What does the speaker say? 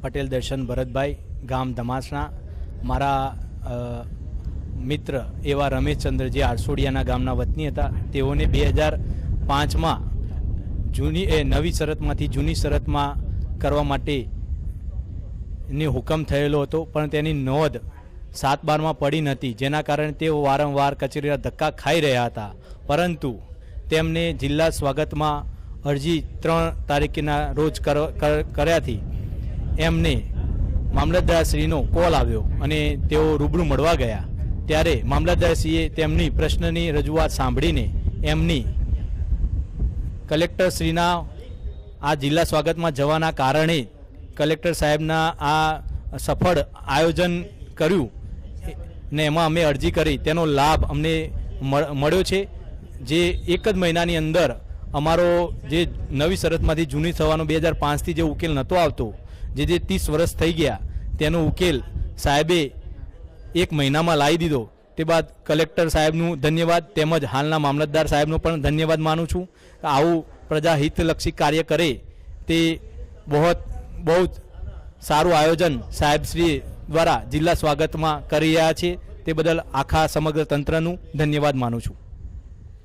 પટેલ દર્શન ભરતભાઈ, ગામ ધમાસણા. મારા મિત્ર એવા રમેશચંદ્ર જે આરસોડિયાના ગામના વતની હતા, તેઓને 2005માં નવી શરતમાંથી જૂની શરતમાં કરવા માટેની હુકમ થયેલો હતો, પણ તેની નોંધ 7/12માં પડી નહોતી, જેના કારણે તેઓ વારંવાર કચેરીના ધક્કા ખાઈ રહ્યા હતા. પરંતુ તેમને જિલ્લા સ્વાગતમાં અરજી 3 તારીખના રોજ કર્યાથી એમને મામલતદારશ્રીનો કોલ આવ્યો અને તેઓ રૂબરૂ મળવા ગયા. ત્યારે મામલતદારશ્રીએ તેમની પ્રશ્નની રજૂઆત સાંભળીને એમની કલેક્ટરશ્રીના આ જિલ્લા સ્વાગતમાં જવાના કારણે કલેક્ટર સાહેબના આ સફળ આયોજન કર્યું ને એમાં અમે અરજી કરી, તેનો લાભ અમને મળ્યો છે. જે એક જ મહિનાની અંદર અમારો જે નવી શરતમાંથી જૂની થવાનો 2005થી જે ઉકેલ નહોતો આવતો, જે 30 વર્ષ થઈ ગયા, તેનો ઉકેલ સાહેબે 1 મહિનામાં લાવી દીધો. તે બાદ કલેક્ટર સાહેબનું ધન્યવાદ તેમજ હાલના મામલતદાર સાહેબનો પણ ધન્યવાદ માનું છું. આવું પ્રજાહિતલક્ષી કાર્ય કરે તે બહુ સારું આયોજન સાહેબશ્રી દ્વારા જિલ્લા સ્વાગતમાં કરી રહ્યા છે. તે બદલ આખા સમગ્ર તંત્રનું ધન્યવાદ માનું છું.